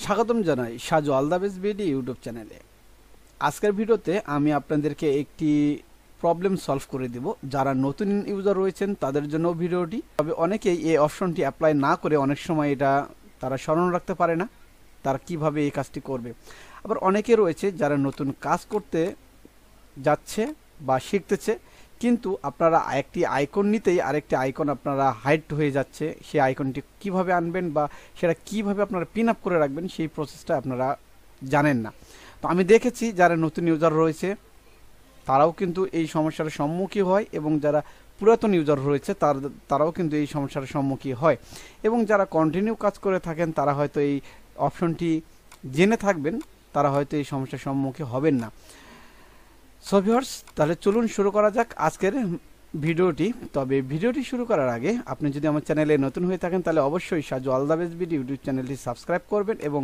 স্বাগতম জানাই Saju আলদাবেজ BD YouTube চ্যানেলে। আজকের ভিডিওতে আমি আপনাদেরকে একটি প্রবলেম সলভ করে দেব। যারা নতুন ইউজার রয়েছেন তাদের জন্য ভিডিওটি, তবে অনেকেই এই অপশনটি অ্যাপ্লাই না করে অনেক সময় এটা তারা স্মরণ রাখতে পারে না তারা কিভাবে এই কাজটি করবে। আবার অনেকে রয়েছে যারা নতুন কাজ করতে যাচ্ছে বা শিখতেছে, কিন্তু আপনারা একটি আইকন নিতেই আরেকটি আইকন আপনারা হাইড হয়ে যাচ্ছে। সেই আইকনটি কিভাবে আনবেন বা সেটা কিভাবে আপনারা পিন আপ করে রাখবেন সেই প্রসেসটা আপনারা জানেন না। তো আমি দেখেছি যারা নতুন ইউজার রয়েছে তারাও কিন্তু এই সমস্যার সম্মুখীন হয়, এবং যারা পুরাতন ইউজার রয়েছে তারাও কিন্তু এই সমস্যার সম্মুখীন হয়, এবং যারা কন্টিনিউ কাজ করে থাকেন তারা হয়তো এই অপশনটি জেনে থাকবেন, তারা হয়তো এই সমস্যার সম্মুখীন হবেন না। সো ভিউয়ার্স, তাহলে চলুন শুরু করা যাক আজকের ভিডিওটি। তবে ভিডিওটি শুরু করার আগে আপনি যদি আমার চ্যানেলে নতুন হয়ে থাকেন তাহলে অবশ্যই সাজু আলদাবেজ বিডি ইউটিউব চ্যানেলটি সাবস্ক্রাইব করবেন এবং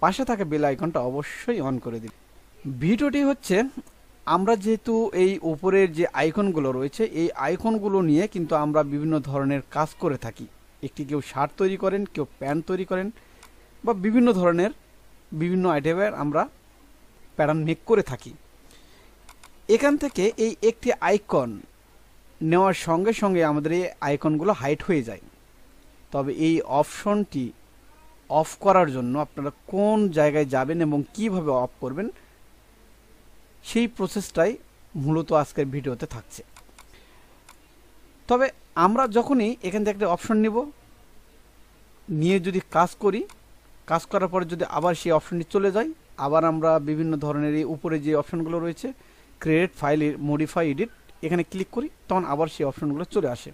পাশে থাকা বেল আইকনটা অবশ্যই অন করে দিন। ভিডিওটি হচ্ছে, আমরা যেহেতু এই উপরের যে আইকনগুলো রয়েছে এই আইকনগুলো নিয়ে কিন্তু আমরা বিভিন্ন ধরনের কাজ করে থাকি। একটি কেউ শার্ট তৈরি করেন, কেউ প্যান্ট তৈরি করেন, বা বিভিন্ন ধরনের বিভিন্ন আইটেমের আমরা প্যাটার্ন মেক করে থাকি। এখান থেকে এই একটি আইকন নেওয়ার সঙ্গে সঙ্গে আমাদের এই আইকনগুলো হাইড হয়ে যায়। তবে এই অপশনটি অফ করার জন্য আপনারা কোন জায়গায় যাবেন এবং কিভাবে অফ করবেন সেই প্রসেসটাই মূলত আজকের ভিডিওতে থাকছে। তবে আমরা যখনই এখান থেকে একটা অপশন নিয়ে যদি কাজ করি, কাজ করার পরে যদি আবার সেই অপশনটি চলে যায়, আবার আমরা বিভিন্ন ধরনের এই উপরে যে অপশনগুলো রয়েছে ক্রিয়েট ফাইল, মডিফাই, এডিট, এখানে ক্লিক করি, তখন আবার সেই অপশনগুলো চলে আসে।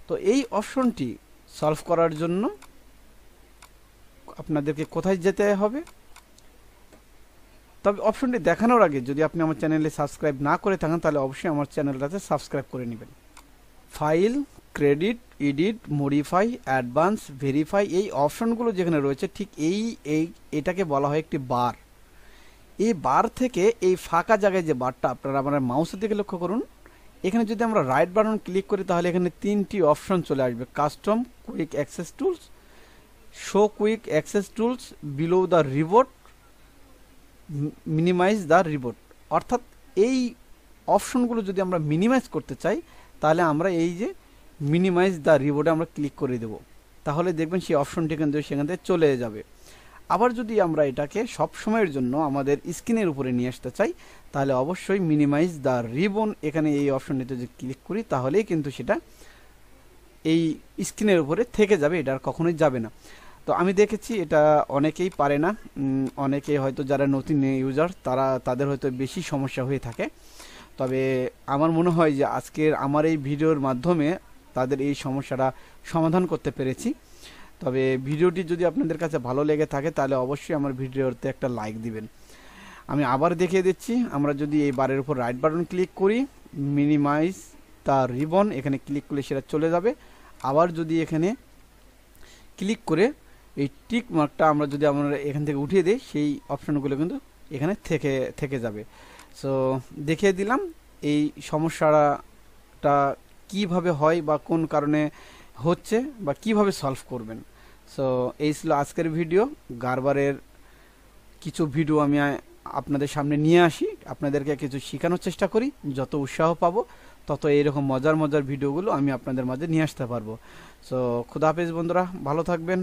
তো এই অপশনটি সলভ করার জন্য আপনাদেরকে কোথায় যেতে হবে? তবে অপশনটি দেখানোর আগে যদি আপনি আমার চ্যানেলে সাবস্ক্রাইব না করে থাকেন তাহলে অবশ্যই আমার চ্যানেলটাতে সাবস্ক্রাইব করে নেবেন। File, credit, edit, modify, advance, verify, এই অপশনগুলো যেখানে রয়েছে ঠিক এটাকে বলা হয় একটি বার। এই বার থেকে এই ফাঁকা জায়গায় যে বারটা, আপনারা আমার মাউসের দিকে লক্ষ্য করুন, এখানে যদি আমরা রাইট বাটন ক্লিক করি তাহলে এখানে তিনটি অপশন চলে আসবে: custom, quick access tools, show quick access tools below the ribbon, minimise the ribbon. অর্থাৎ এই অপশনগুলো যদি আমরা মিনিমাইজ করতে চাই তাহলে আমরা এই যে মিনিমাইজ দ্য রিবোটে আমরা ক্লিক করে দেব, তাহলে দেখবেন সেই অপশনটি কিন্তু সেখান থেকে চলে যাবে। আবার যদি আমরা এটাকে সব সময়ের জন্য আমাদের স্ক্রিনের উপরে নিয়ে আসতে চাই তাহলে অবশ্যই মিনিমাইজ দ্য রিবন, এখানে এই অপশনটিতে যদি ক্লিক করি তাহলেই কিন্তু সেটা এই স্ক্রিনের উপরে থেকে যাবে, এটা আর কখনোই যাবে না। তো আমি দেখেছি এটা অনেকেই পারে না, অনেকেই হয়তো যারা নতুন ইউজার তাদের হয়তো বেশি সমস্যা হয়ে থাকে। তবে আমার মনে হয় যে আজকের আমার এই ভিডিওর মাধ্যমে তাদের এই সমস্যাটা সমাধান করতে পেরেছি। তবে ভিডিওটি যদি আপনাদের কাছে ভালো লেগে থাকে তাহলে অবশ্যই আমার ভিডিওতে একটা লাইক দিবেন। আমি আবার দেখিয়ে দিচ্ছি, আমরা যদি এই বারের উপর রাইট বাটন ক্লিক করি, মিনিমাইজ দ্য রিবন, এখানে ক্লিক করলে সেটা চলে যাবে। আবার যদি এখানে ক্লিক করে এই টিক মার্কটা আমরা যদি এখান থেকে উঠিয়ে দিই সেই অপশনগুলো কিন্তু এখানে থেকে যাবে। সো দেখিয়ে দিলাম এই সমস্যাটা কিভাবে হয় বা কোন কারণে হচ্ছে বা কিভাবে সলভ করবেন। সো এই ছিল আজকের ভিডিও। গারবারের কিছু ভিডিও আমি আপনাদের সামনে নিয়ে আসি, আপনাদেরকে কিছু শেখানোর চেষ্টা করি, যত উৎসাহ পাবো তত এইরকম মজার ভিডিওগুলো আমি আপনাদের মাঝে নিয়ে আসতে পারবো। সো খুদা হাফেজ বন্ধুরা, ভালো থাকবেন।